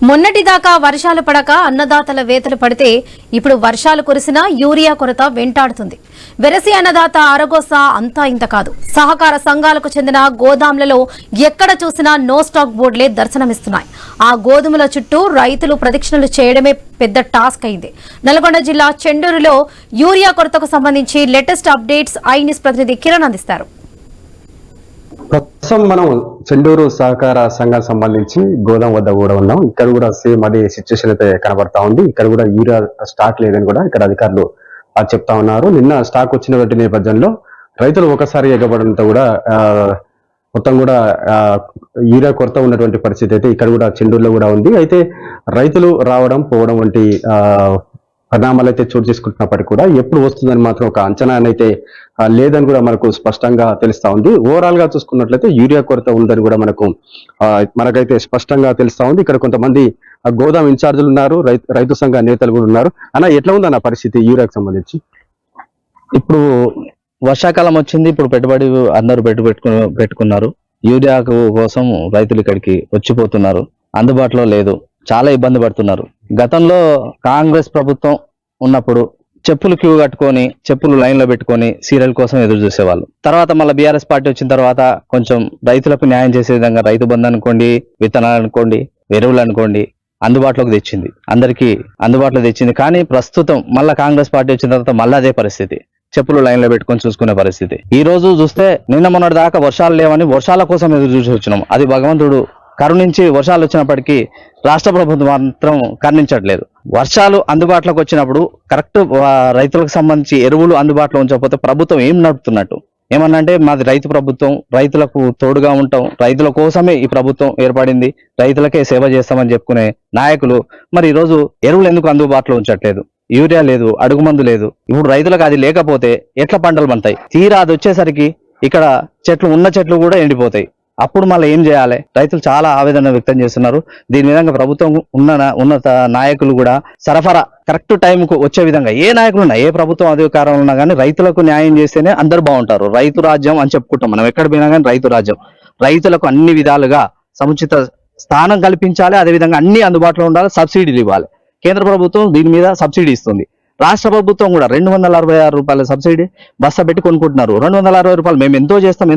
మొన్నటిదాకా వర్షాలు పడక అన్నదాతల వేతలు పడితే ఇప్పుడు వర్షాలు కురిసినా యూరియా కొరత వెంటాడుతుంది. వెరసి అన్నదాత అరగోసా అంతా ఇంత కాదు. సహకార సంఘాలకు చెందిన గోదాంలలో ఎక్కడ చూసినా నో స్టాక్ బోర్డులే దర్శనమిస్తున్నాయి. ఆ గోధుమల చుట్టూ రైతులు ప్రదక్షిణలు చేయడమే పెద్ద టాస్క్ అయింది. నల్గొండ జిల్లా చెండూరులో యూరియా కొరతకు సంబంధించి లేటెస్ట్ అప్డేట్స్ ఐ న్యూస్ ప్రతినిధి కిరణ్ అందిస్తారు. ప్రస్తుతం మనం చెండూరు సహకార సంఘానికి సంబంధించి గోదాం వద్ద కూడా ఉన్నాం. ఇక్కడ కూడా సేమ్ అదే సిచ్యువేషన్ అయితే కనబడతా ఉంది. ఇక్కడ కూడా యూరియా స్టాక్ లేదని కూడా ఇక్కడ అధికారులు చెప్తా ఉన్నారు. నిన్న స్టాక్ వచ్చినటువంటి నేపథ్యంలో రైతులు ఒకసారి ఎగబడంతో కూడా మొత్తం కూడా యూరియా కొరత ఉన్నటువంటి పరిస్థితి అయితే ఇక్కడ కూడా చెండూరులో కూడా ఉంది. అయితే రైతులు రావడం పోవడం వంటి పరిణామాలు అయితే చోటు చేసుకుంటున్నప్పటికీ కూడా ఎప్పుడు వస్తుందని మాత్రం ఒక అంచనా అయితే లేదని కూడా మనకు స్పష్టంగా తెలుస్తా ఉంది. ఓవరాల్ గా చూసుకున్నట్లయితే యూరియా కొరత ఉందని కూడా మనకైతే స్పష్టంగా తెలుస్తా ఉంది. ఇక్కడ కొంతమంది గోదాం ఇన్ఛార్జీలు ఉన్నారు, రైతు సంఘ నేతలు కూడా ఉన్నారు. అన్న, ఎట్లా ఉందన్న పరిస్థితి యూరియాకి సంబంధించి? ఇప్పుడు వర్షాకాలం వచ్చింది, ఇప్పుడు పెట్టుబడి అందరూ పెట్టుకున్నారు. యూరియా కోసం రైతులు ఇక్కడికి వచ్చిపోతున్నారు, అందుబాటులో లేదు, చాలా ఇబ్బంది పడుతున్నారు. గతంలో కాంగ్రెస్ ప్రభుత్వం ఉన్నప్పుడు చెప్పులు క్యూ కట్టుకొని చెప్పులు లైన్ లో పెట్టుకొని సీరియల్ కోసం ఎదురు చూసేవాళ్ళు. తర్వాత మళ్ళీ బీఆర్ఎస్ పార్టీ వచ్చిన తర్వాత కొంచెం రైతులకు న్యాయం చేసే విధంగా రైతు బంధు అనుకోండి, విత్తనాలు అనుకోండి, ఎరువులు అనుకోండి అందుబాటులోకి తెచ్చింది, అందరికీ అందుబాటులో తెచ్చింది. కానీ ప్రస్తుతం మళ్ళీ కాంగ్రెస్ పార్టీ వచ్చిన తర్వాత మళ్ళీ అదే పరిస్థితి, చెప్పులు లైన్ లో పెట్టుకొని చూసుకునే పరిస్థితి. ఈ రోజు చూస్తే నిన్న మొన్నటి దాకా వర్షాలు లేవని వర్షాల కోసం ఎదురు చూసి వచ్చినాం. అది భగవంతుడు కరుణించి వర్షాలు వచ్చినప్పటికీ రాష్ట్ర ప్రభుత్వం మాత్రం కరుణించట్లేదు. వర్షాలు అందుబాటులోకి వచ్చినప్పుడు కరెక్ట్ రైతులకు సంబంధించి ఎరువులు అందుబాటులో ఉంచకపోతే ప్రభుత్వం ఏం నడుపుతున్నట్టు? ఏమన్నంటే మాది రైతు ప్రభుత్వం, రైతులకు తోడుగా ఉంటాం, రైతుల కోసమే ఈ ప్రభుత్వం ఏర్పడింది, రైతులకే సేవ చేస్తామని చెప్పుకునే నాయకులు మరి ఈరోజు ఎరువులు ఎందుకు అందుబాటులో ఉంచట్లేదు? యూరియా లేదు, అడుగు మందు లేదు. ఇప్పుడు రైతులకు అది లేకపోతే ఎట్లా పంటలు పండుతాయి? తీరా అది వచ్చేసరికి ఇక్కడ ఉన్న చెట్లు కూడా ఎండిపోతాయి. అప్పుడు మళ్ళీ ఏం చేయాలి? రైతులు చాలా ఆవేదన వ్యక్తం చేస్తున్నారు. దీని విధంగా ప్రభుత్వం ఉన్నత నాయకులు కూడా సరఫరా కరెక్ట్ టైంకు వచ్చే విధంగా, ఏ నాయకులు ఉన్నా, ఏ ప్రభుత్వం అధికారంలో ఉన్నా కానీ రైతులకు న్యాయం చేస్తేనే అందరు బాగుంటారు. రైతు రాజ్యం అని చెప్పుకుంటాం మనం, ఎక్కడ పోయినా కానీ రైతు రాజ్యం. రైతులకు అన్ని విధాలుగా సముచిత స్థానం కల్పించాలి, అదేవిధంగా అన్ని అందుబాటులో ఉండాలి, సబ్సిడీలు ఇవ్వాలి. కేంద్ర ప్రభుత్వం దీని మీద సబ్సిడీ ఇస్తుంది. రాష్ట్ర ప్రభుత్వం కూడా 266 రూపాయల సబ్సిడీ బస్స పెట్టి కొనుక్కుంటున్నారు. 260 రూపాయలు మేము ఎంతో చేస్తాం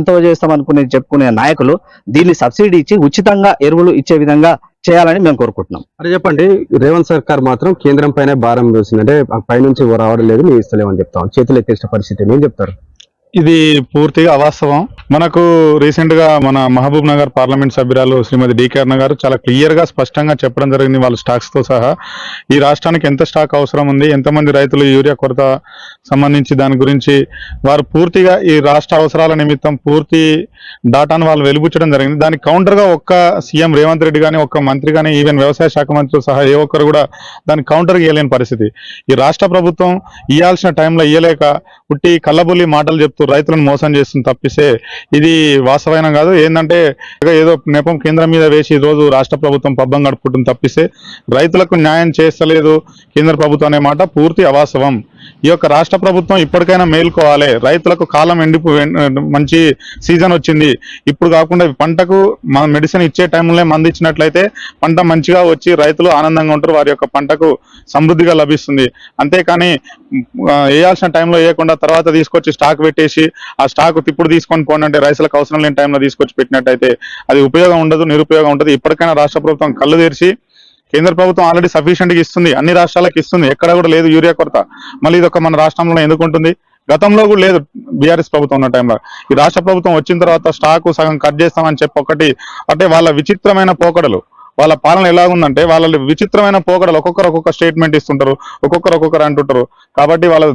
చెప్పుకునే నాయకులు దీన్ని సబ్సిడీ ఇచ్చి ఉచితంగా ఎరువులు ఇచ్చే విధంగా చేయాలని మేము కోరుకుంటున్నాం. అరే చెప్పండి, రేవంత్ సర్కార్ మాత్రం కేంద్రం పైన భారం వేసింది, అంటే పైనుంచి రావడం లేదు, మీ ఇస్తలేమని చెప్తాం, చేతులు ఎత్తేసిన పరిస్థితి ఏం చెప్తారు? ఇది పూర్తిగా అవాస్తవం. మనకు రీసెంట్ గా మన మహబూబ్ నగర్ పార్లమెంట్ సభ్యురాలు శ్రీమతి డికే అరుణ గారు చాలా క్లియర్ గా స్పష్టంగా చెప్పడం జరిగింది. వాళ్ళ స్టాక్స్ తో సహా ఈ రాష్ట్రానికి ఎంత స్టాక్ అవసరం ఉంది, ఎంతమంది రైతులు యూరియా కొరత సంబంధించి దాని గురించి వారు పూర్తిగా ఈ రాష్ట్ర అవసరాల నిమిత్తం పూర్తి డాటాను వాళ్ళు వెలుబుచ్చడం జరిగింది. దానికి కౌంటర్ గా ఒక్క సీఎం రేవంత్ రెడ్డి కానీ, ఒక్క మంత్రి కానీ, ఈవెన్ వ్యవసాయ శాఖ మంత్రులు సహా ఏ ఒక్కరు కూడా దానికి కౌంటర్ ఇవ్వలేని పరిస్థితి. ఈ రాష్ట్ర ప్రభుత్వం ఇవ్వాల్సిన టైంలో ఇవ్వలేక పుట్టి కళ్ళబుల్లి మాటలు చెప్తూ రైతులను మోసం చేస్తుంది తప్పిస్తే ఇది వాస్తవైన కాదు. ఏంటంటే ఏదో నెపం కేంద్రం మీద వేసి ఈ రోజు రాష్ట్ర ప్రభుత్వం పబ్బం గడుపుకుంటుంది తప్పిస్తే రైతులకు న్యాయం చేస్తలేదు కేంద్ర ప్రభుత్వం అనే మాట పూర్తి అవాస్తవం. ఈ యొక్క రాష్ట్ర ప్రభుత్వం ఇప్పటికైనా మేల్కోవాలి. రైతులకు కాలం మంచి సీజన్ వచ్చింది, ఇప్పుడు కాకుండా పంటకు మెడిసిన్ ఇచ్చే టైంలో మందు ఇచ్చినట్లయితే పంట మంచిగా వచ్చి రైతులు ఆనందంగా ఉంటారు, వారి యొక్క పంటకు సమృద్ధిగా లభిస్తుంది. అంతేకాని వేయాల్సిన టైంలో వేయకుండా తర్వాత తీసుకొచ్చి స్టాక్ పెట్టేసి ఆ స్టాక్ ఇప్పుడు తీసుకొని పోండి అంటే రైతులకు అవసరం లేని టైంలో తీసుకొచ్చి పెట్టినట్టయితే అది ఉపయోగం ఉండదు, నిరుపయోగం ఉంటుంది. ఇప్పటికైనా రాష్ట్ర ప్రభుత్వం కళ్ళు తెరిచి, కేంద్ర ప్రభుత్వం ఆల్రెడీ సఫిషియెంట్ గా ఇస్తుంది, అన్ని రాష్ట్రాలకు ఇస్తుంది, ఎక్కడ కూడా లేదు యూరియా కొరత. మళ్ళీ ఇదొక మన రాష్ట్రంలో ఎందుకు ఉంటుంది? గతంలో కూడా లేదు బీఆర్ఎస్ ప్రభుత్వం ఉన్న టైంలో. ఈ రాష్ట్ర ప్రభుత్వం వచ్చిన తర్వాత స్టాకు సగం కట్ చేస్తామని చెప్పి ఒకటి అంటే వాళ్ళ విచిత్రమైన పోకడలు, వాళ్ళ పాలన ఎలాగుందంటే వాళ్ళ విచిత్రమైన పోకడలు, ఒక్కొక్క స్టేట్మెంట్ ఇస్తుంటారు, ఒక్కొక్కరు అంటుంటారు. కాబట్టి వాళ్ళ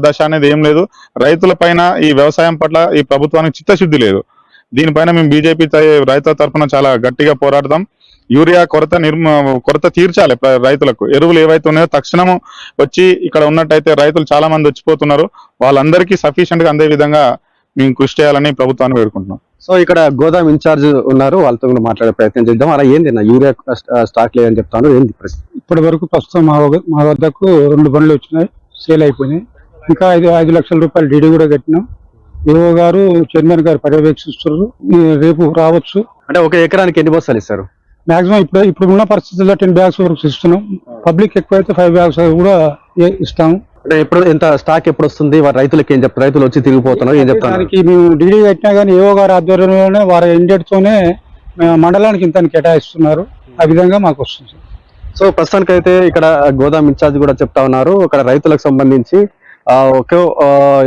దశ అనేది ఏం లేదు. రైతుల పైన ఈ వ్యవసాయం పట్ల ఈ ప్రభుత్వానికి చిత్తశుద్ధి లేదు. దీనిపైన మేము బీజేపీ రైతుల తరఫున చాలా గట్టిగా పోరాడతాం. యూరియా కొరత తీర్చాలి. రైతులకు ఎరువులు ఏవైతే ఉన్నాయో తక్షణం వచ్చి ఇక్కడ ఉన్నట్టయితే రైతులు చాలా మంది వచ్చిపోతున్నారు, వాళ్ళందరికీ సఫిషియెంట్ గా అందే విధంగా మేము కృషి చేయాలని ప్రభుత్వాన్ని వేడుకుంటున్నాం. సో ఇక్కడ గోదాం ఇన్ఛార్జ్ ఉన్నారు, వాళ్ళతో కూడా మాట్లాడే ప్రయత్నం చేద్దాం. అలా ఏంది నా యూరియా స్టాక్ లేదని చెప్తాను, ఏంది ఇప్పటి వరకు ప్రస్తుతం మా వద్దకు 2 బండ్లు వచ్చినాయి, సేల్ అయిపోయినాయి. ఇంకా 5 లక్షల రూపాయలు డీడీ కూడా కట్టినాం. ఏవో గారు, చైర్మన్ గారు పర్యవేక్షిస్తున్నారు, రేపు రావచ్చు. అంటే ఒక ఎకరానికి ఎన్ని బస్తాలు ఇస్తారు? మాక్సిమం ఇప్పుడు ఉన్న పరిస్థితుల్లో 10 బ్యాగ్స్ వరకు ఇస్తున్నాం. పబ్లిక్ ఎక్కువైతే 5 బ్యాగ్స్ కూడా ఇస్తాము. అంటే ఎప్పుడు ఎంత స్టాక్ ఎప్పుడు వస్తుంది, వారి రైతులకు ఏం చెప్తారు, రైతులు వచ్చి తిరిగిపోతున్నారు ఏం చెప్తారు? దానికి మేము డీడీ కట్టినా కానీ ఏఓ గారి ఆధ్వర్యంలోనే వారి ఇండెట్తోనే మండలానికి ఇంత కేటాయిస్తున్నారు. ఆ విధంగా మాకు వస్తుంది. సో ప్రస్తుతానికైతే ఇక్కడ గోదాం ఇన్ఛార్జ్ కూడా చెప్తా ఉన్నారు, ఇక్కడ రైతులకు సంబంధించి ఒకే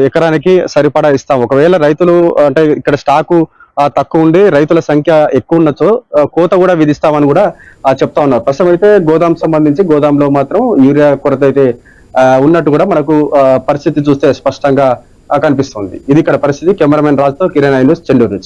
ఎకరానికి సరిపడా ఇస్తాం. ఒకవేళ రైతులు అంటే ఇక్కడ స్టాకు తక్కువ ఉండి రైతుల సంఖ్య ఎక్కువ ఉండొచ్చు, కోత కూడా విధిస్తామని కూడా చెప్తా ఉన్నారు. ప్రస్తుతం అయితే గోదాం సంబంధించి గోదాంలో మాత్రం యూరియా కొరత అయితే ఉన్నట్టు కూడా మనకు పరిస్థితి చూస్తే స్పష్టంగా కనిపిస్తుంది. ఇది ఇక్కడ పరిస్థితి. కెమెరామెన్ రాజుతో కిరణ్ న్యూస్, చెన్నూరు నుంచి.